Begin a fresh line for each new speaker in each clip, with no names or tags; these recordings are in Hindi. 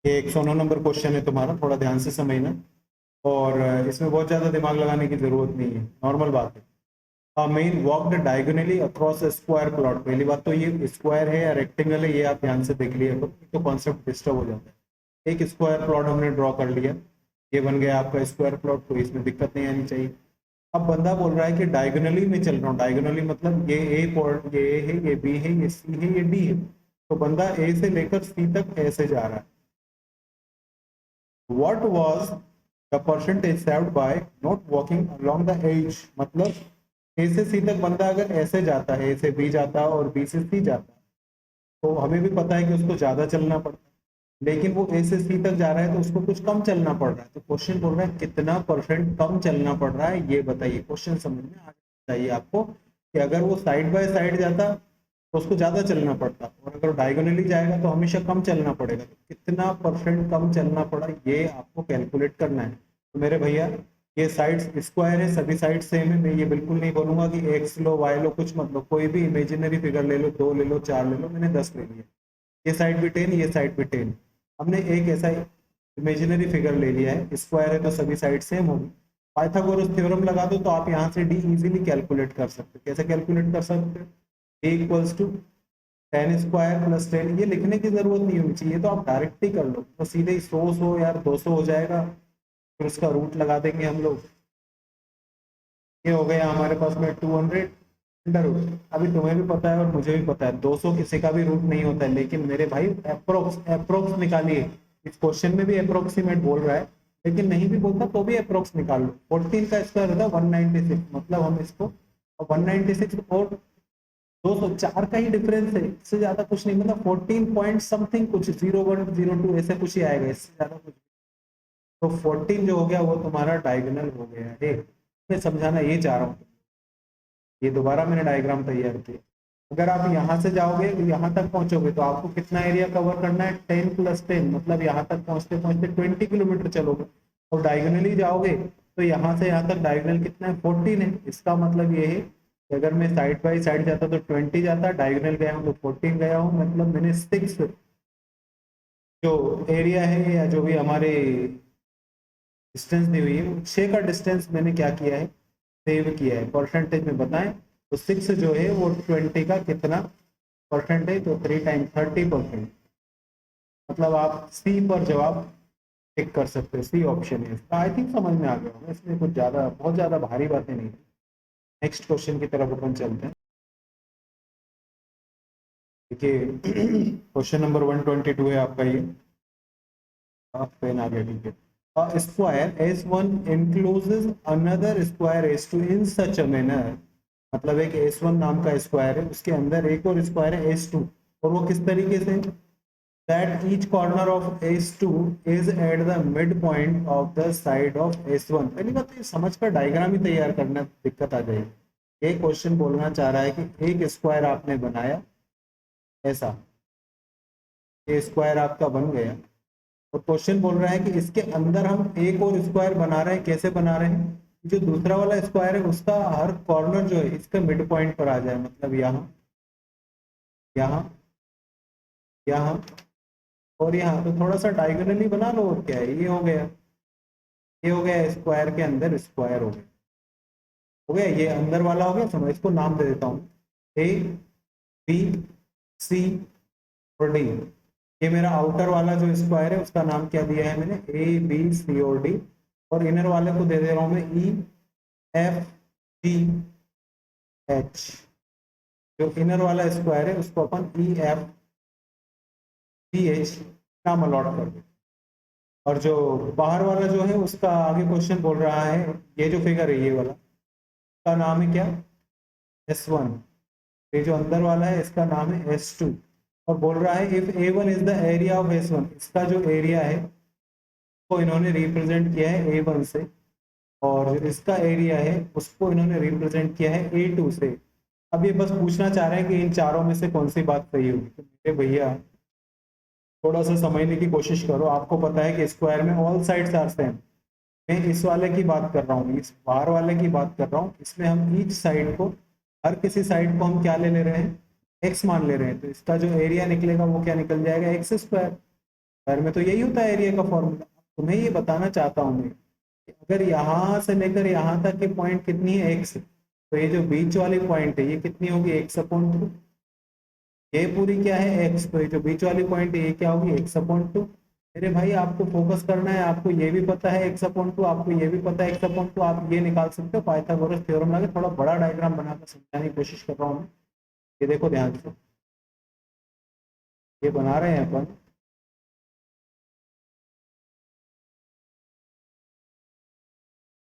ये 109 नंबर क्वेश्चन है तुम्हारा, थोड़ा ध्यान से समझना। और इसमें बहुत ज़्यादा दिमाग लगाने की जरूरत नहीं है, नॉर्मल बात है। Main walked diagonally across square plot. पहली बात तो ये स्क्वायर है या रेक्टेंगल है, ये आप ध्यान से देख लिया तो कॉन्सेप्ट डिस्टर्ब हो जाता है। एक स्क्वायर प्लॉट हमने ड्रॉ कर लिया, ये बन गया आपका स्क्वायर प्लॉट, तो इसमें दिक्कत नहीं आनी चाहिए। अब बंदा बोल रहा है कि डायगोनली में चल रहा हूँ, डायगोनली मतलब ये ए पॉइंट, ये है, ये बी है, ये सी है, ये डी है। तो बंदा ए से लेकर सी तक ऐसे जा रहा है। What was the percentage saved by not walking along the edge? मतलब ए से सी तक बंदा अगर ऐसे जाता है, ए से बी जाता है और बी से सी जाता है, तो हमें भी पता है कि उसको ज्यादा चलना पड़ता है, लेकिन वो ए से सी तक जा रहा है तो उसको कुछ कम चलना पड़ रहा है। तो क्वेश्चन बोल रहा है कितना परसेंट कम चलना पड़ रहा है, ये बताइए। क्वेश्चन समझ में आ चाहिए आपको कि अगर वो साइड बाय साइड जाता तो उसको ज्यादा चलना पड़ता, और अगर डायगोनली जाएगा तो हमेशा कम चलना पड़ेगा। तो कितना परसेंट कम चलना पड़ा, ये आपको कैलकुलेट करना है। तो मेरे भैया, ये साइड्स स्क्वायर है, सभी साइड सेम है। मैं ये बिल्कुल नहीं बोलूंगा कि एक्स लो वाई लो, कुछ मतलब कोई भी इमेजिनरी फिगर ले लो, 2 ले लो, 4 ले लो, मैंने 10 ले लिया। ये साइड भी 10, ये साइड भी 10। हमने एक ऐसा इमेजिनरी फिगर ले लिया है, स्क्वायर है तो सभी साइड सेम होगी। पाइथागोरस थ्योरम लगा दो तो आप यहाँ से डी इजीली कैलकुलेट कर सकते हो। कैसे कैलकुलेट कर सकते हो? D equals to 10 square plus 10। ये लिखने की जरूरत नहीं होनी चाहिए, तो आप डायरेक्ट ही कर लो, तो सीधे ही 100 यार 200 हो जाएगा, फिर उसका रूट लगा देंगे हम लोग। ये हो गया हमारे पास में 200 अंडर रूट। अभी तुम्हें भी पता है और मुझे भी पता है 200 किसी का भी रूट नहीं होता है, लेकिन मेरे भाई अप्रोक्स अप्रोक्स निकालिए। इस क्वेश्चन में भी अप्रोक्सीमेट बोल रहा है, लेकिन नहीं भी बोलता तो भी अप्रोक्स निकाल लो। 14 का स्क्वायर होता है 196, मतलब हम इसको 196 और 204 का ही डिफरेंस है, इससे ज्यादा कुछ नहीं। मतलब 14 पॉइंट समथिंग कुछ, 0102 ऐसे कुछ ही आएगा, इससे ज्यादा कुछ। तो 14 जो हो गया वो तुम्हारा डायगोनल हो गया है। मैं समझाना ये चाह रहा हूँ, ये दोबारा मैंने डायग्राम तैयार किया। अगर आप यहाँ से जाओगे यहाँ तक पहुंचोगे तो आपको कितना एरिया कवर करना है? 10 प्लस 10, मतलब यहाँ तक पहुंचते पहुंचते 20 किलोमीटर चलोगे। और डायगोनली जाओगे तो यहाँ से यहाँ तक डायगोनल कितना है? 14 है। इसका मतलब ये है कि अगर मैं साइड बाई साइड जाता तो 20 जाता, डायगोनल गया हूँ तो 14 गया हूँ, मतलब मैंने 6 जो एरिया है या जो भी हमारे डिस्टेंस दी हुई है, वो 6 का डिस्टेंस मैंने क्या किया है? सेव किया है। परसेंटेज में बताएं तो 6 जो है वो 20 का कितना परसेंटेज? तो 3 टाइम 30%। मतलब आप सी पर जवाब टिक कर सकते हो, सी ऑप्शन है इसका। आई थिंक समझ में आ गया होगा, इसमें कुछ ज्यादा बहुत ज्यादा भारी बातें नहीं। नेक्स्ट क्वेश्चन की तरफ अपन चलते हैं। देखिए क्वेश्चन नंबर 122 है आपका ये। पेन आ गया, ठीक है। A square S1 encloses another square S2 in such a manner, मतलब एक S1 नाम का स्क्वायर है, उसके अंदर एक और स्क्वायर है S2, और वो किस तरीके से? that each corner of S2 is at the midpoint of the side of S1। पहली बात तो ये समझ कर डायग्राम ही तैयार करना दिक्कत आ जाएगी। एक क्वेश्चन बोलना चाह रहा है कि एक स्क्वायर आपने बनाया ऐसा, ये स्क्वायर आपका बन गया, और क्वेश्चन बोल रहा है कि इसके अंदर हम एक और स्क्वायर बना रहे हैं। कैसे बना रहे हैं? जो दूसरा वाला स्क्वायर है उसका हर कॉर्नर जो है इसका मिड पॉइंट पर आ जाए, मतलब यहाँ, यहाँ, यहाँ और यहाँ। तो थोड़ा सा डायगोनली बना लो, और क्या है, ये हो गया, ये हो गया स्क्वायर के अंदर स्क्वायर हो गया, हो गया ये अंदर वाला हो गया। सुनो इसको नाम दे देता हूँ, ए बी सी और डी। ये मेरा आउटर वाला जो स्क्वायर है उसका नाम क्या दिया है मैंने? ए बी सी और डी। और इनर वाले को दे दे रहा हूं मैं ई एफ जी एच। जो इनर वाला स्क्वायर है उसको अपन ई एफ जी एच नाम अलॉट कर दे। और जो बाहर वाला जो है उसका आगे क्वेश्चन बोल रहा है, ये जो फिगर है ये वाला, का नाम है क्या? S1। ये जो अंदर वाला है इसका नाम है S2। और बोल रहा है if A1 is the area of S1, इसका जो एरिया है वो इन्होंने रिप्रेजेंट किया है A1 से, और जो इसका एरिया है उसको इन्होंने रिप्रेजेंट किया है A2 से। अब ये बस पूछना चाह रहे हैं कि इन चारों में से कौन सी बात सही होगी। तो मेरे भैया थोड़ा सा समझने की कोशिश करो। आपको पता है कि स्क्वायर में ऑल साइड्स आर सेम। मैं इस वाले की बात कर रहा हूँ, इस बाहर वाले की बात कर रहा हूँ। इसमें हम ईच साइड को, हर किसी साइड को हम क्या ले ले रहे हैं? एक्स मान ले रहे हैं। तो इसका जो एरिया निकलेगा वो क्या निकल जाएगा? X square. स्क्वायर में तो यही होता है एरिया का फॉर्मूला। तुम्हें ये बताना चाहता हूँ मैं कि अगर यहाँ से लेकर यहाँ तक की पॉइंट कितनी है एक्स, तो ये जो बीच वाली पॉइंट है ये कितनी होगी एक्स अपॉन टू। ये पूरी क्या है एक्स, तो ये जो बीच वाली पॉइंट है ये क्या होगी एक्स अपॉन टू। मेरे भाई आपको फोकस करना है, आपको ये भी पता है एक्स अपॉन टू, आपको ये भी पता है एक्स अपॉन टू, आप ये निकाल सकते हो पाइथागोरस थ्योरम लगा। थोड़ा बड़ा डायग्राम बनाकर समझाने की कोशिश कर रहा हूँ मैं। ये देखो ध्यान से, ये बना रहे हैं अपन।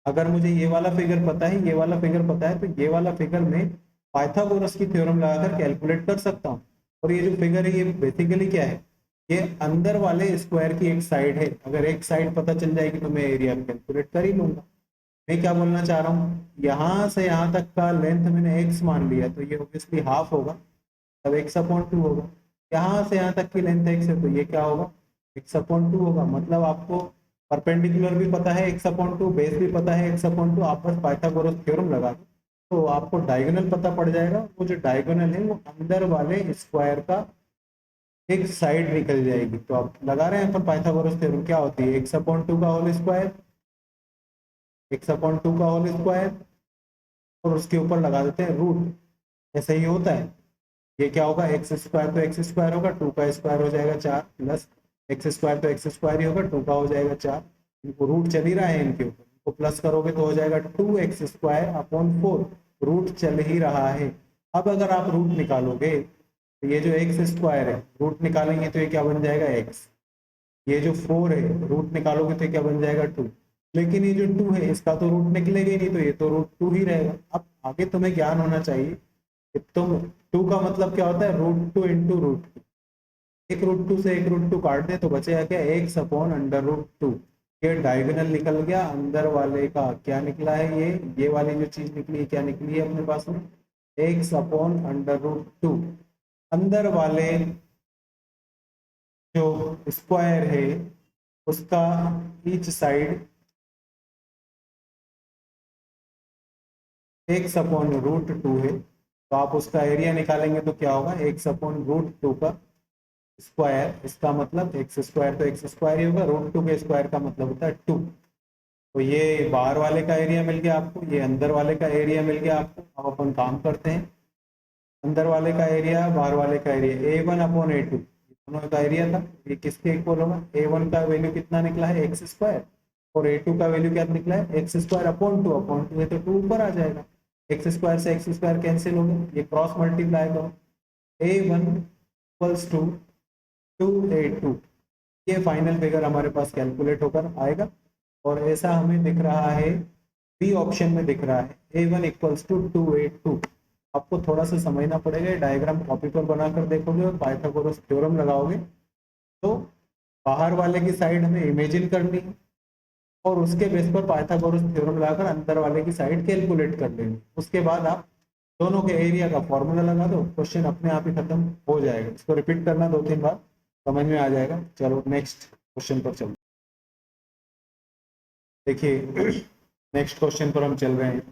अगर मुझे ये वाला फिगर पता है, ये वाला फिगर पता है, तो ये वाला फिगर में पाइथागोरस की थ्योरम लगाकर कैलकुलेट कर सकता हूँ। और ये जो फिगर है ये बेसिकली क्या है, ये अंदर वाले स्क्वायर की एक साइड है। अगर एक साइड पता चल जाएगी तो मैं एरिया कैलकुलेट कर ही लूंगा। मैं क्या बोलना चाह रहा हूँ, यहाँ से यहाँ तक का लेंथ मैंने एक्स मान लिया, तो ये ऑब्वियसली हाफ होगा, तब एक्स अपॉन टू होगा। यहाँ से यहाँ तक की लेंथ एक्स है, तो ये क्या होगा एक्स अपॉन टू होगा। मतलब आपको परपेंडिकुलर भी पता है एक्स अपॉन टू, बेस भी पता है एक्स अपॉन टू, आप बस पाइथागोरस थ्योरम लगा दो तो आपको डायगोनल पता पड़ जाएगा। वो जो डायगोनल है वो अंदर वाले स्क्वायर का एक साइड निकल जाएगी। तो आप लगा रहे हैं अपन पाइथागोरस थ्योरम, क्या होती है एक्स अपॉन टू का whole square, x upon two का होल स्क्वायर, और उसके ऊपर लगा देते हैं रूट। ऐसा ही होता है। ये क्या होगा एक्स स्क्वायर, तो एक्स स्क्वायर होगा, टू का स्क्वायर हो जाएगा चार, प्लस एक्स स्क्वायर तो एक्स स्क्वायर ही होगा, टू का हो जाएगा चार। इनको रूट चल ही रहा है इनके ऊपर, इनको प्लस करोगे तो हो जाएगा two x square upon four, root चल ही रहा है। अब अगर आप रूट निकालोगे तो ये जो एक्स स्क्वायर है रूट निकालेंगे तो ये क्या बन जाएगा एक्स, ये जो फोर है रूट निकालोगे तो ये क्या बन जाएगा टू। लेकिन ये जो टू है इसका तो रूट निकलेगा ही नहीं, तो ये तो रूट टू ही रहेगा। अब आगे तुम्हें ज्ञान होना चाहिए कि तुम टू का मतलब क्या होता है root two into root two. एक रूट टू से एक रूट टू काट दे तो बचेगा क्या x upon under root two. ये डायगोनल निकल गया, अंदर वाले का क्या निकला है, ये वाली जो चीज निकली है क्या निकली है अपने पास में x upon under root two. अंदर वाले जो स्क्वायर है उसका each side x upon root two है, तो आप उसका एरिया निकालेंगे तो क्या होगा एक्स अपॉन रूट टू का स्क्वायर। इसका मतलब एक्स स्क्वायर तो एक्स स्क्वायर ही होगा, रूट टू के स्क्वायर का मतलब होता है टू। तो ये बाहर वाले का एरिया मिल गया आपको, ये अंदर वाले का एरिया मिल गया आपको। अब अपन काम करते हैं, अंदर वाले का एरिया बाहर वाले का area A one upon A two दोनों का एरिया था, ये किसके इक्वल होगा, ए वन का वैल्यू कितना निकला है एक्स स्क्वायर, और ए टू का वैल्यू क्या निकला है एक्स स्क्वायर अपॉन टू है तो टू ऊपर आ जाएगा। एक्स स्क्वायर से एक्स स्क्वायर कैंसिल हो गया, ये क्रॉस मल्टीप्लाई करो, A one equals to two A two, ये फाइनल फिगर हमारे पास कैलकुलेट होकर आएगा। और ऐसा हमें दिख रहा है बी ऑप्शन में दिख रहा है A one equals to two A two. आपको थोड़ा सा समझना पड़ेगा, डायग्राम कॉपी पर बनाकर देखोगे और पाइथागोरस थ्योरम लगाओगे तो बाहर वाले की साइड हमें इमेजिन करनी है और उसके बेस पर पाइथागोरस थ्योरम लगाकर अंदर वाले की साइड कैलकुलेट कर लेंगे। उसके बाद आप दोनों के एरिया का फॉर्मूला लगा दो, क्वेश्चन अपने आप ही खत्म हो जाएगा। इसको रिपीट करना दो तीन बार, समझ में आ जाएगा। चलो नेक्स्ट क्वेश्चन पर चलो। देखिए नेक्स्ट क्वेश्चन पर हम चल रहे हैं।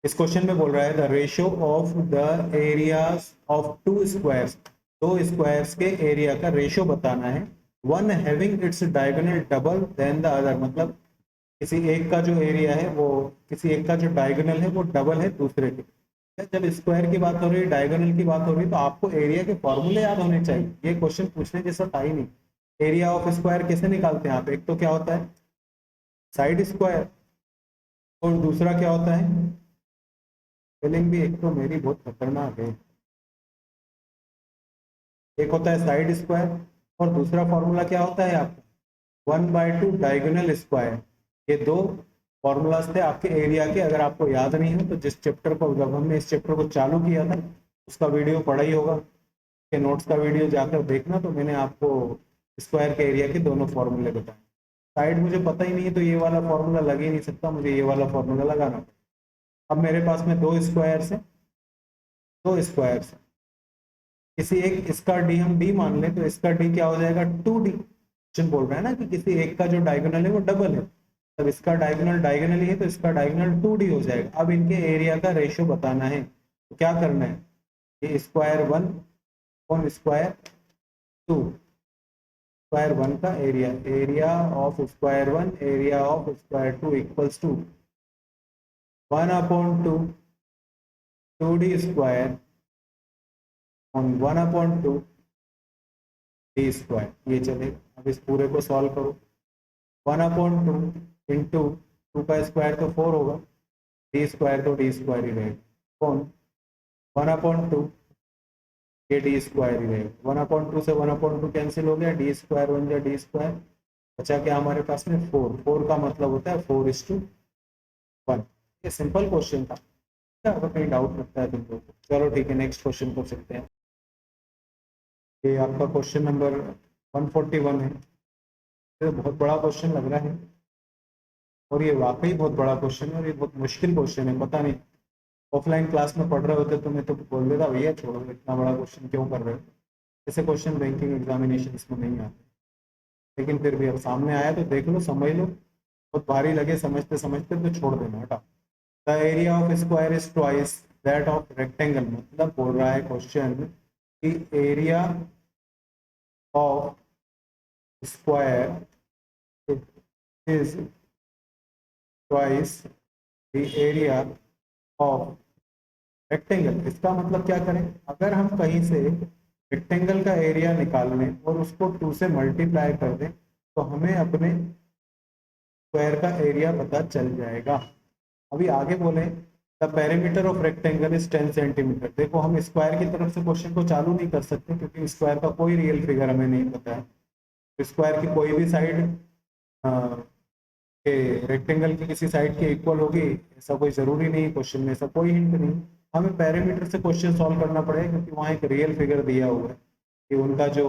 इस क्वेश्चन में बोल रहा है the ratio of the areas of two squares, दो स्क्वायर्स के एरिया का रेशियो बताना है। One having its diagonal double than the other, मतलब किसी एक का जो एरिया है वो, किसी एक का जो डायगोनल है वो डबल है दूसरे के। जब स्क्वायर की बात हो रही है डायगोनल की बात हो रही है तो आपको एरिया के फॉर्मूले याद होने चाहिए। ये क्वेश्चन पूछने जैसा था ही नहीं। एरिया ऑफ स्क्वायर कैसे निकालते हैं आप, एक तो क्या होता है साइड स्क्वायर और दूसरा क्या होता है, स्पेलिंग भी एक तो मेरी बहुत खतरनाक है, एक होता है साइड स्क्वायर और दूसरा फॉर्मूला क्या होता है आपका one by two diagonal square. ये दो फॉर्मूलाज थे आपके एरिया के। अगर आपको याद नहीं हो तो जिस चैप्टर को, जब हमने इस चैप्टर को चालू किया था उसका वीडियो पढ़ा ही होगा, के नोट्स का वीडियो जाकर देखना, तो मैंने आपको स्क्वायर के एरिया के दोनों फॉर्मूले बताए। साइड मुझे पता ही नहीं है तो ये वाला फॉर्मूला लग ही नहीं सकता, मुझे ये वाला फॉर्मूला लगाना पड़ेगा। अब मेरे पास में दो स्क्वायर्स है, दो स्क्वायर्स है, किसी एक इसका डी हम डी मान लें तो इसका डी क्या हो जाएगा टू डी। क्वेश्चन बोल रहा है ना कि किसी एक का जो डायगोनल है वो डबल है, तब इसका डायगोनल डायगोनल ही है तो इसका डायगोनल टू डी हो जाएगा। अब इनके एरिया का रेशियो बताना है तो क्या करना है, ये square one upon square two, square one का area, area of square one area of square two equals to 1/2 2d square on 1/2 d square. ये चले, अब इस पूरे को सॉल्व करो। 1/2 इंटू 2 का स्क्वायर तो 4 होगा, डी स्क्वायर तो डी स्क्वायर ही रहेगा, कौन 1/2 ये डी स्क्वायर ही रहेगा। 1/2 से 1/2 कैंसिल हो गया, डी स्क्वायर बन गया डी स्क्वायर, बचा क्या हमारे पास में 4। 4 का मतलब होता है 4:1। ये सिंपल क्वेश्चन था, क्या अगर कहीं डाउट लगता है तुम लोग को? चलो ठीक है, नेक्स्ट क्वेश्चन को चलते हैं। ये आपका क्वेश्चन नंबर 141 है। ये बहुत बड़ा क्वेश्चन लग रहा है, और ये वाकई बहुत बड़ा क्वेश्चन है, और ये बहुत मुश्किल क्वेश्चन है। पता नहीं ऑफलाइन क्लास में पढ़ रहे होते तो मैं तो बोल देता भैया छोड़ो, इतना बड़ा क्वेश्चन क्यों कर रहे हो, ऐसे क्वेश्चन बैंकिंग एग्जामिनेशन में नहीं आते। लेकिन फिर भी अब सामने आया तो देख लो, समझ लो, बहुत भारी लगे समझते समझते तो छोड़ देना, हटा। The area of square is twice that of rectangle, मतलब बोल रहा है क्वेश्चन कि area of square is twice the area of rectangle. इसका मतलब क्या करें, अगर हम कहीं से रेक्टेंगल का एरिया निकाल लें और उसको 2 से मल्टीप्लाई कर दें तो हमें अपने स्क्वायर का एरिया पता चल जाएगा। अभी आगे बोले the perimeter of rectangle is 10 centimetre. देखो हम स्क्वायर की तरफ से क्वेश्चन को चालू नहीं कर सकते क्योंकि स्क्वायर का कोई रियल फिगर हमें नहीं पता है। स्क्वायर की कोई भी साइड रेक्टेंगल की किसी साइड के इक्वल होगी ऐसा कोई जरूरी नहीं, क्वेश्चन में ऐसा कोई हिंट नहीं। हमें पैरामीटर से क्वेश्चन सॉल्व करना पड़ेगा क्योंकि वहाँ एक रियल फिगर दिया हुआ है कि उनका जो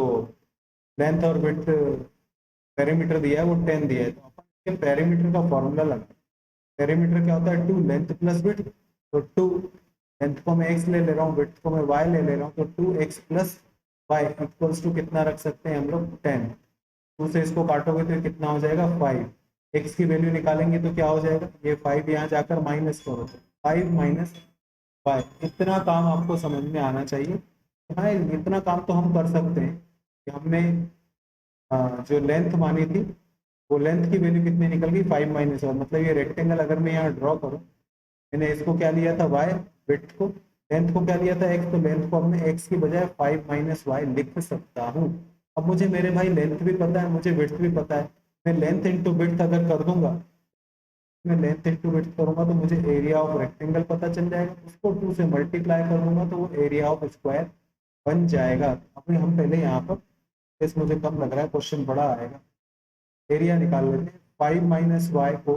लेंथ और विड्थ पैरामीटर दिया है वो 10 दिया है, तो अपन पैरामीटर का फॉर्मूला लगा। पैरामीटर क्या होता है 2 लेंथ प्लस विड्थ, तो 2 लेंथ को मैं x ले ले रहा हूँ, विड्थ को मैं y ले ले रहा हूँ, तो 2x plus Y equals to कितना रख सकते हैं हम लोग 10। 2 से इसको काटोगे तो कितना हो जाएगा 5। x की वैल्यू निकालेंगे तो क्या हो जाएगा, ये 5 यहाँ जाकर माइनस करो तो 5 माइनस वाई। इतना काम आपको समझ में आना चाहिए। हाँ इतना काम तो हम कर सकते हैं कि हमने जो लेंथ मानी थी वो लेंथ की वैल्यू कितनी निकल गई 5 माइनस वाई, मतलब ये रेक्टेंगल अगर मैं यहाँ ड्रॉ करूँ, मैंने इसको क्या लिया था y, विड्थ को, लेंथ को क्या लिया था x, तो लेंथ को हमने x की बजाय 5 माइनस वाई लिख सकता हूँ। अब मुझे मेरे भाई लेंथ भी पता है, मुझे विड्थ भी पता है, मैं लेंथ इंटू विड्थ अगर कर दूंगा, मैं लेंथ इंटू विड्थ करूंगा तो मुझे एरिया ऑफ रेक्टेंगल पता चल जाएगा, उसको 2 से मल्टीप्लाई कर दूंगा तो वो एरिया ऑफ स्क्वायर बन जाएगा। अभी हम पहले यहाँ पर इस मुझे कम लग रहा है, क्वेश्चन बड़ा आएगा। एरिया निकाल लेते हैं, 5 माइनस वाई को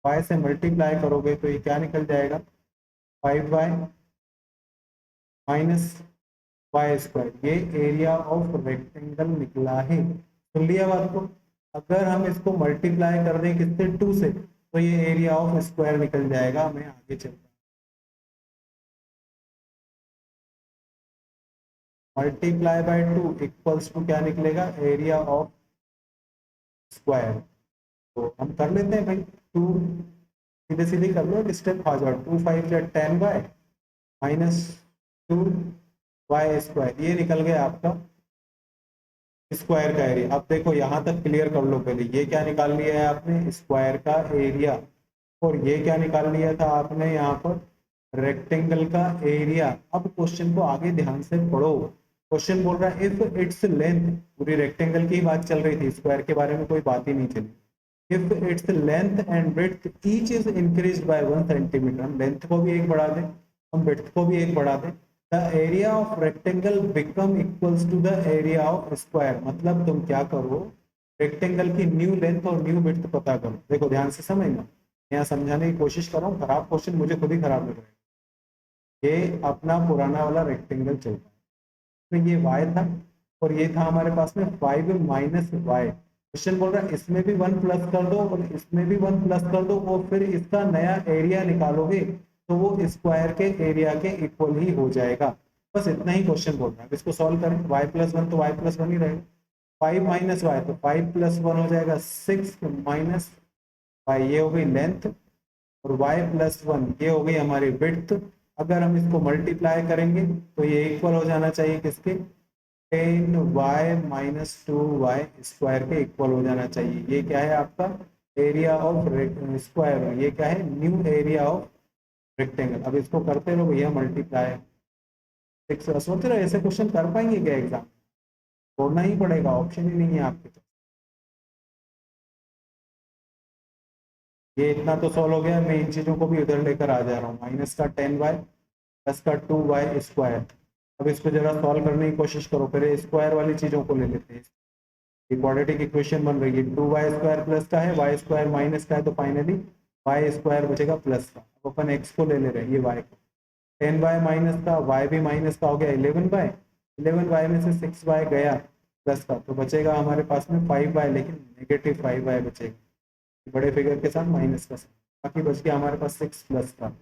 y से मल्टीप्लाई करोगे तो ये क्या निकल जाएगा 5y माइनस वाई स्क्वायर, ये एरिया ऑफ रेक्टेंगल निकला है। सुन लिया बात को, अगर हम इसको मल्टीप्लाई कर दें किससे 2 से तो ये एरिया ऑफ स्क्वायर निकल जाएगा। मैं आगे चलता हूँ, मल्टीप्लाई बाय 2 इक्वल्स टू क्या निकलेगा एरिया ऑफ स्क्वायर। तो हम कर लेते हैं भाई, 2 सीधे सीधे कर लो, स्टेप आ जाओ, 2 5 या 10y माइनस 2y स्क्वायर, ये निकल गया आपका स्क्वायर का एरिया। अब देखो यहाँ तक क्लियर कर लो, पहले ये क्या निकाल लिया है आपने स्क्वायर का एरिया, और ये क्या निकाल लिया था आपने यहाँ पर रेक्टेंगल का एरिया। अब क्वेश्चन को आगे ध्यान से पढ़ो, क्वेश्चन बोल रहा है इफ इट्स लेंथ, पूरी रेक्टेंगल की बात चल रही थी, स्क्वायर के बारे में कोई बात ही नहीं चली। If its length and width each is increase by 1 centimetre, हम लेंथ को भी एक बढ़ा दें, हम विड्थ को भी एक बढ़ा दें, the area of rectangle become equals to the area of square. मतलब तुम क्या करो, रेक्टेंगल की न्यू लेंथ और न्यू विड्थ पता करो। देखो ध्यान से समझना, यहाँ समझाने की कोशिश कर रहा हूँ, खराब क्वेश्चन मुझे खुद ही खराब लग रहा है। ये अपना पुराना वाला रेक्टेंगल चलता है, तो ये y था और ये था हमारे पास में 5 माइनस वाई। क्वेश्चन बोल रहा है इसमें भी 1 प्लस कर दो और इसमें भी 1 प्लस कर दो, और फिर इसका नया एरिया निकालोगे तो वो स्क्वायर के एरिया के इक्वल ही हो जाएगा। बस इतना ही क्वेश्चन बोल रहा है। इसको सॉल्व करें, y प्लस 1 तो y प्लस 1 ही रहेगा, 5 माइनस वाई तो 5 प्लस 1 हो जाएगा 6 माइनस वाई, ये हो गई लेंथ, और y प्लस 1 ये हो गई हमारी विड्थ। अगर हम इसको मल्टीप्लाई करेंगे तो ये इक्वल हो जाना चाहिए किसके 10y-2y² के इक्वल हो जाना चाहिए। ये क्या है आपका एरिया ऑफ स्क्वायर, ये क्या है न्यू एरिया ऑफ रेक्टेंगल। अब इसको करते रहो भैया मल्टीप्लाई। सोच रहे हो ऐसे क्वेश्चन कर पाएंगे क्या एग्जाम? छोड़ना ही पड़ेगा, ऑप्शन ही नहीं है आपके पास। ये इतना तो सॉल्व हो गया, मैं इन चीजों को भी उधर लेकर आ जा रहा हूँ। माइनस का 10y प्लस का 2y²। अब इसको जरा सॉल्व करने की कोशिश करो, पहले स्क्वायर वाली चीजों को ले लेते हैं। क्वाड्रेटिक इक्वेशन बन रही है, 2y² प्लस का है, y² माइनस का है, तो फाइनली y² बचेगा प्लस का। अब अपन x को ले रहे हैं, ये y को। 10y माइनस का, y भी माइनस का हो गया 11y। 11y में से 6y गया प्लस का, तो बचेगा हमारे पास में 5y, लेकिन नेगेटिव 5y बचेगा बड़े फिगर के साथ माइनस का। बाकी बच गया हमारे पास 6 प्लस का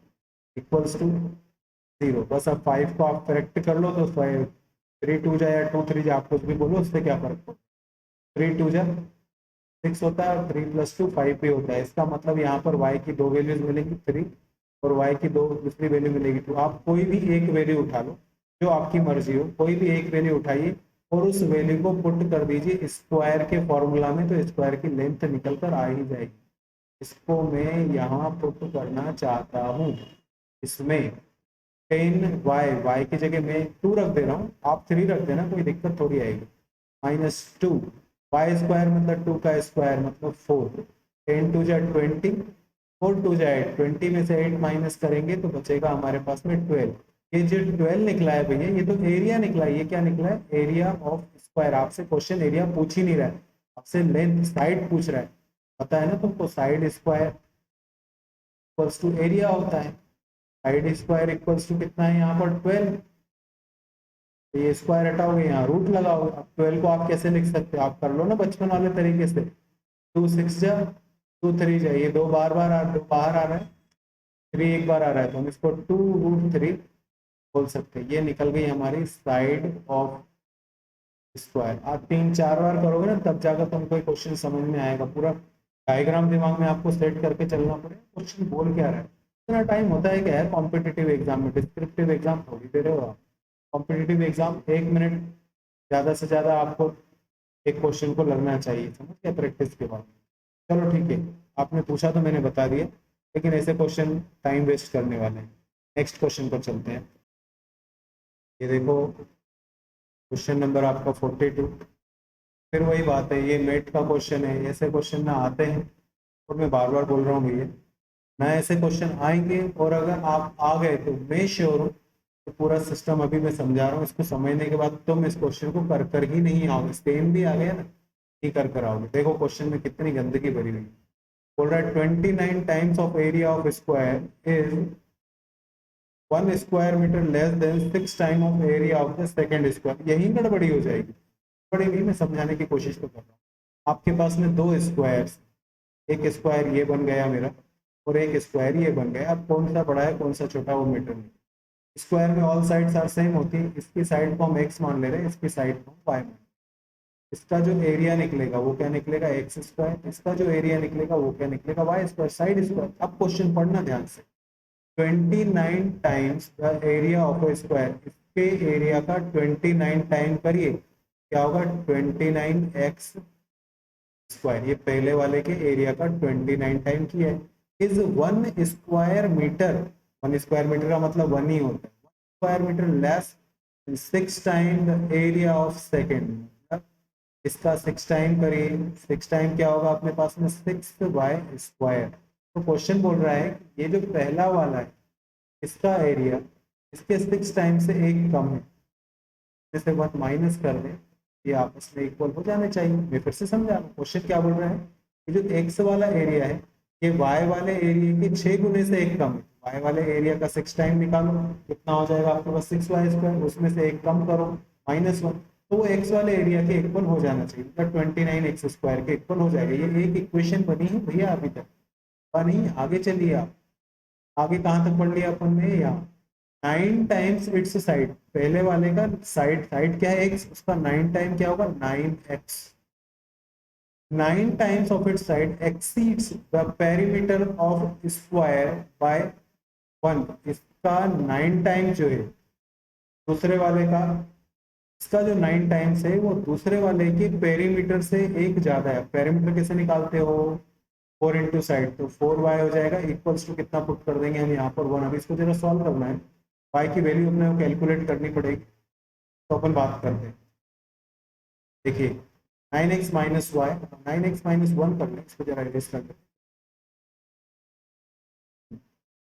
इक्वल्स टू 0। बस अब 5 को आप करेक्ट कर लो तो 5 3 2 जा या 2 3 जा, आप कुछ भी बोलो, उससे क्या फर्क पड़ता है। 3 2 जा 6 होता है और 3 + 2 5 भी होता है। इसका मतलब यहाँ पर y की दो वैल्यूज मिलेंगी 3 और y की दो दूसरी वैल्यू मिलेगी 2। आप कोई भी एक वैल्यू उठा लो, जो आपकी मर्जी हो, कोई भी एक वैल्यू उठाइए और उस वैल्यू को पुट कर दीजिए स्क्वायर के फॉर्मूला में, तो स्क्वायर की लेंथ निकल कर आ ही जाएगी। इसको मैं यहाँ पुट करना चाहता हूँ, इसमें 10y की जगह मैं 2 रख दे रहा हूँ, आप 3 रख देना, कोई दिक्कत थोड़ी आएगी। -2 y² मतलब 2 का स्क्वायर मतलब 4। 10 2 जा 20, 4 2 जा 8, 20 में से 8 माइनस करेंगे तो बचेगा हमारे पास में 12। ये जो 12 निकला है भैया, ये तो एरिया निकला है। ये क्या निकला है? Area of square. आपसे क्वेश्चन एरिया पूछ ही नहीं रहा है, आपसे लेंथ साइड पूछ रहा है। पता है ना तुमको, side square equals to area होता है। साइड स्क्वायर इक्वल्स टू कितना है यहाँ पर 12। तो ये स्क्वायर हटाओगे, यहाँ रूट लगाओगे। अब 12 को आप कैसे लिख सकते हो? आप कर लो ना बचपन वाले तरीके से, 2 6 जा 2 3 जा, ये 2 बार बार बाहर आ रहा है, 3 एक बार आ रहा है, तो हम इसको 2√3 बोल सकते हैं। ये निकल गई हमारी साइड ऑफ स्क्वायर। आप 3 4 बार करोगे ना, तब जाकर तुमको क्वेश्चन समझ में आएगा। पूरा डायग्राम दिमाग में आपको सेट करके चलना पड़ेगा, क्वेश्चन बोल क्या रहा है। इतना टाइम होता है क्या है कॉम्पिटिटिव एग्जाम में? डिस्क्रिप्टिव एग्जाम थोड़ी दे रहे हो आप। कॉम्पिटिटिव एग्जाम 1 मिनट ज़्यादा से ज़्यादा आपको एक क्वेश्चन को लगना चाहिए, समझ गया, प्रैक्टिस के बाद। चलो ठीक है, आपने पूछा तो मैंने बता दिया, लेकिन ऐसे क्वेश्चन टाइम वेस्ट करने वाले हैं। नेक्स्ट क्वेश्चन पर चलते हैं। ये देखो क्वेश्चन नंबर आपका 42। फिर वही बात है, ये मेट का क्वेश्चन है। ऐसे क्वेश्चन ना आते हैं, और मैं बार बार बोल रहा हूँ भैया, ना ऐसे क्वेश्चन आएंगे। और अगर आप आ गए तो मैं श्योर हूँ, तो पूरा सिस्टम अभी मैं समझा रहा हूँ, इसको समझने के बाद तुम इस क्वेश्चन को कर कर ही नहीं आओगे। सेम भी आ गया ना, नहीं कर कर आओगे। देखो क्वेश्चन में कितनी गंदगी भरी हुई। बोल रहा है 29 times of area of square is 1 square meter less than 6 time of area of the second square. यही गड़बड़ी हो जाएगी। बड़ी भी मैं समझाने की कोशिश तो कर रहा हूँ। आपके पास में दो स्क्वायर्स, एक स्क्वायर ये बन गया मेरा और एक स्क्वायर ये बन गया। अब कौन सा बड़ा है कौन सा छोटा, वो मीटर में। स्क्वायर में ऑल साइड्स आर सेम होती है। इसकी साइड को हम एक्स मान ले रहे हैं, इसकी साइड को हम वाई मान। इसका जो एरिया निकलेगा वो क्या निकलेगा? X square. इसका जो एरिया निकलेगा वो क्या निकलेगा? Y square, side square. अब क्वेश्चन पढ़ना ध्यान से। 29 times the area of a square, इसके एरिया का 29 टाइम करिए, क्या होगा? 29x square. ये पहले वाले के एरिया का 29 टाइम किया है। Is 1 square meter, 1 square meter का मतलब 1 ही होता है, 1 square meter less 6 time the area of second. इसका 6 टाइम करिए, 6 टाइम क्या होगा अपने पास में? 6y square. तो क्वेश्चन बोल रहा है कि ये जो पहला वाला है इसका एरिया इसके 6 टाइम से एक कम है, जैसे 1 माइनस कर दें, ये आपस में इक्वल हो जाने चाहिए। मैं फिर से समझा रहा हूँ, क्वेश्चन क्या बोल रहा है, ये जो एक्स वाला एरिया है ये वाई वाले एरिया के 6 गुने से एक कम है। वाई वाले एरिया का 6 टाइम निकालो, कितना हो जाएगा आपके पास? 6y²। उसमें से एक कम करो, -1, तो वो एक्स वाले एरिया के इक्वल हो जाना चाहिए, मतलब 29x² के इक्वल हो जाएगा। ये एक इक्वेशन बनी है भैया, अभी तक बनी। आगे चलिए आप, आगे कहाँ तक पढ़ लिया अपन ने? यहाँ 9 टाइम्स इट्स साइड, पहले वाले का साइड, साइड क्या है? एक्स, उसका 9 टाइम क्या होगा? 9x। 9 times of its side exceeds the perimeter of square by 1। इसका 9 टाइम जो है दूसरे वाले का इसका जो 9 टाइम्स है वो दूसरे वाले के पेरीमीटर से एक ज़्यादा है। पेरीमीटर कैसे निकालते हो? 4 इंटू साइड, तो 4y हो जाएगा इक्वल्स टू कितना पुट कर देंगे हम यहाँ पर 1। अभी इसको जरा सॉल्व करना है, y की वैल्यू अपने को कैलकुलेट करनी पड़ेगी, तो अपन बात करते हैं। देखिए 9x minus Y, 9x minus 1 कर लें, इसको जरा एरेज कर लें।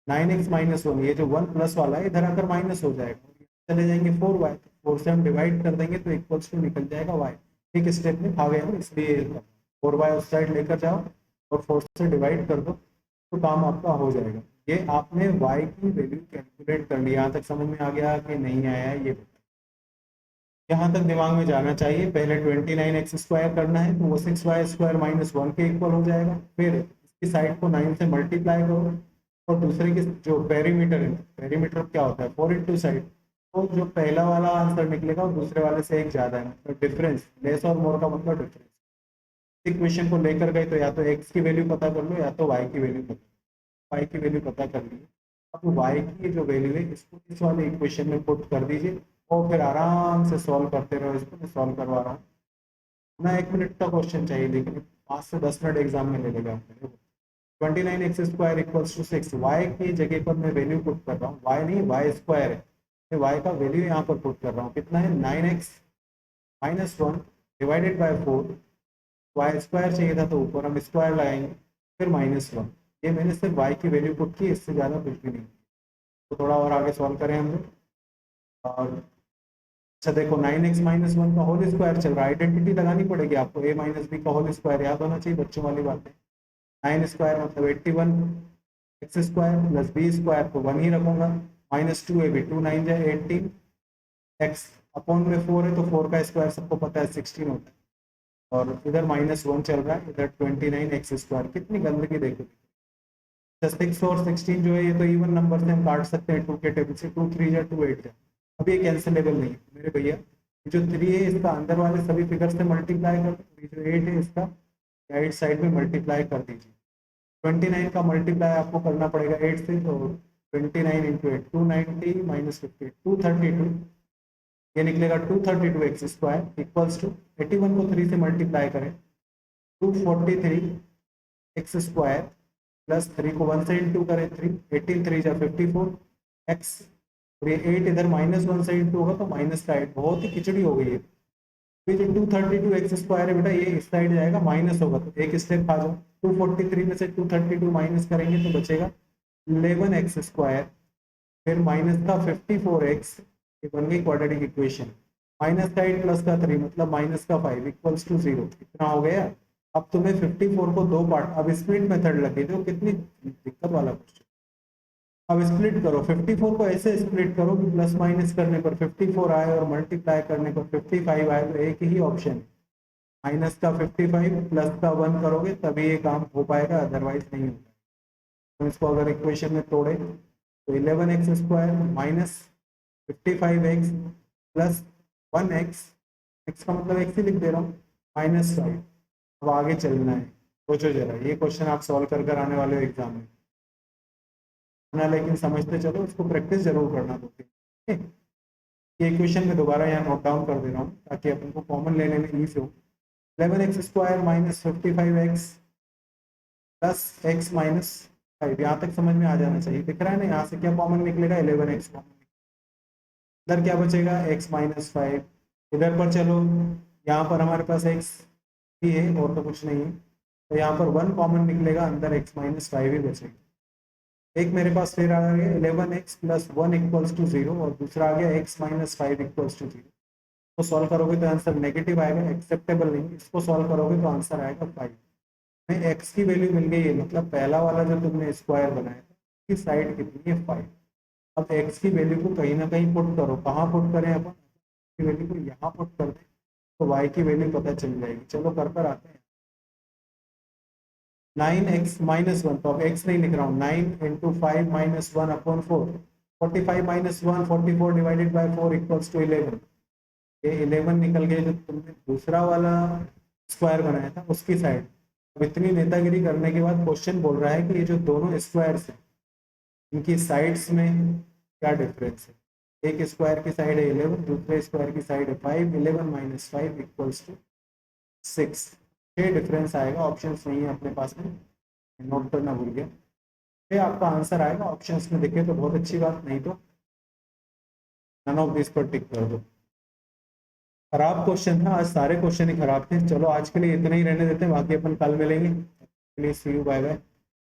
9x माइनस 1, ये जो 1 प्लस वाला है इधर आकर माइनस हो जाएगा, चले जाएंगे 4y, 4 से हम डिवाइड कर देंगे तो इक्वल्स टू निकल जाएगा y। एक स्टेप में आ गए हम, इसलिए 4y उस साइड लेकर जाओ और 4 से डिवाइड कर दो, तो काम आपका हो जाएगा। ये आपने y की वैल्यू कैलकुलेट कर ली। यहाँ तक समझ में आ गया कि नहीं आया ये? यहाँ तक दिमाग में जाना चाहिए। पहले 29x स्क्वायर करना है, तो वो 6y स्क्वायर माइनस 1 के इक्वल हो जाएगा। फिर इसकी साइड को 9 से मल्टीप्लाई करो, और दूसरे की जो पेरीमीटर है, पेरीमीटर क्या होता है 4 इंटू साइड, तो जो पहला वाला आंसर निकलेगा वो दूसरे वाले से एक ज़्यादा है, मतलब डिफरेंस। लेस और मोर का मतलब डिफरेंस। इक्वेशन को लेकर गए तो या तो x की वैल्यू पता कर लो या तो y की वैल्यू पता, y की वैल्यू पता कर ली। अब y की जो वैल्यू है इसको इस वाले इक्वेशन में पुट कर दीजिए और फिर आराम से सॉल्व करते रहो। इसको मैं सॉल्व करवा रहा हूँ ना, 1 मिनट का क्वेश्चन चाहिए, लेकिन 5 से 10 मिनट एग्जाम में ले लेगा। 29x square equals to 6, Y की जगह पर मैं वैल्यू पुट कर रहा हूँ, वाई नहीं वाई स्क्वायर है, मैं वाई का वैल्यू यहाँ पर पुट कर रहा हूँ। कितना है 9x minus 1 divided by 4, y square चाहिए था तो ऊपर हम स्क्वायर लगाएंगे, फिर -1। ये मैंने सिर्फ वाई की वैल्यू पुट की, इससे ज़्यादा कुछ भी नहीं। तो थोड़ा और आगे सॉल्व करें हम लोग। और अच्छा देखो 9x माइनस 1 का होल स्क्वायर चल रहा है, आइडेंटिटी लगानी पड़ेगी आपको, a माइनस बी का होल स्क्वायर याद होना चाहिए, बच्चों वाली बात है। 9 स्क्वायर मतलब 81, x square plus b square को 1 ही रखूंगा, -2 ए बी, 2 9 जाए 18, एक्स अपॉन में 4 है तो 4 का स्क्वायर सबको पता है 16 होता है, और इधर -1 चल रहा है, इधर 29x स्क्वायर। कितनी गंदगी देखो, 6 और 16 जो है ये तो इवन नंबर से हम काट सकते हैं 2 के टेबल से, 2 3 या 2 8 है। अब ये कैंसिलेबल नहीं है मेरे भैया, जो 3 है इसका अंदर वाले सभी फिगर से मल्टीप्लाई कर दो, ये जो 8 है इसका राइट साइड में मल्टीप्लाई कर दीजिए। 29 का मल्टीप्लाई आपको करना पड़ेगा 8 से, तो 29 इंटू 8 290 माइनस 50 232, ये निकलेगा 232x स्क्वायर इक्वल्स टू 81 को 3 से मल्टीप्लाई करें 243 एक्स स्क्वायर प्लस 3 को 1 से इंटू करें 3, 18 3 जा 54 एक्स, और ये 8 इधर -1 से इंटू होगा तो माइनस का 8, बहुत ही खिचड़ी हो गई है। तो ये जो 232 एक्स स्क्वायर है बेटा, ये इस साइड जाएगा माइनस होगा, तो एक स्टेप आ जाओ, 243 में से 232 माइनस करेंगे तो बचेगा 11x स्क्वायर, फिर माइनस का 54x, ये बन गई क्वाड्रेटिक इक्वेशन। माइनस का 8 प्लस का 3 मतलब माइनस का 5 इक्वल्स टू 0, कितना हो गया। अब तुम्हें 54 को दो पार्ट, अब स्प्लिट मेथड लगे, तो कितनी दिक्कत वाला क्वेश्चन। अब स्प्लिट करो 54 को, ऐसे स्प्लिट करो कि प्लस माइनस करने पर 54 आए और मल्टीप्लाई करने पर 55 आए, तो एक ही ऑप्शन है, माइनस का 55 प्लस का 1 करोगे तभी ये काम हो पाएगा, अदरवाइज नहीं होगा। तो इसको अगर इक्वेशन में तोड़े तो 11x square minus 55x plus 1x, x का मतलब x ही लिख दे रहा हूँ, -5। अब आगे चलना है, सोचो जरा, ये क्वेश्चन आप सॉल्व कर कर आने वाले हो एग्जाम में ना, लेकिन समझते चलो, इसको प्रैक्टिस जरूर करना दो। ये इक्वेशन में दोबारा यहाँ नोट डाउन कर दे रहा हूँ ताकि अपन को कॉमन लेने में ईजी हो। 11x square minus 55x plus x minus 5, यहाँ तक समझ में आ जाना चाहिए। दिख रहा है ना, यहाँ से क्या कॉमन निकलेगा 11x कॉमन, इधर क्या बचेगा x माइनस 5, इधर पर चलो, यहाँ पर हमारे पास x ही है और तो कुछ नहीं है, तो यहाँ पर 1 कॉमन निकलेगा, अंदर x माइनस 5 ही बचेगा। एक मेरे पास फिर आ गया 11x प्लस 1 इक्वल्स टू 0, और दूसरा आ गया x माइनस 5 इक्वल्स टू 0। तो सॉल्व करोगे तो आंसर नेगेटिव आएगा, एक्सेप्टेबल नहीं। इसको सॉल्व करोगे तो आंसर आएगा 5। में x की वैल्यू मिल गई है, मतलब पहला वाला जो तुमने स्क्वायर बनाया था उसकी साइड कितनी है 5। अब x की वैल्यू को कहीं ना कहीं पुट करो, कहाँ पुट करें अपन, की वैल्यू को यहाँ पुट कर दें तो y की वैल्यू पता चल जाएगी। चलो कर कर आते हैं। 9x माइनस 1, तो अब x नहीं लिख रहा हूँ, 9 into 5 minus 1 upon 4, 45 minus 1 44 divided by 4 equals to 11। ये 11 निकल गए जो तुमने दूसरा वाला स्क्वायर बनाया था उसकी साइड। अब इतनी नेतागिरी करने के बाद क्वेश्चन बोल रहा है कि ये जो दोनों स्क्वायर्स हैं इनकी साइड्स में क्या डिफरेंस है। एक स्क्वायर की साइड है 11, दूसरे स्क्वायर की साइड है 5, 11 माइनस 5 इक्वल्स टू 6। ये डिफरेंस आएगा, ऑप्शंस नहीं है अपने पास में, नोट करना भूल गया। ये आपका आंसर आएगा, ऑप्शंस में दिखे तो बहुत अच्छी बात, नहीं तो नन ऑफ दिस पर टिक कर दो। खराब क्वेश्चन था आज, सारे क्वेश्चन ही खराब थे। चलो आज के लिए इतना ही रहने देते हैं, बाकी अपन कल मिलेंगे। Please see you, bye bye.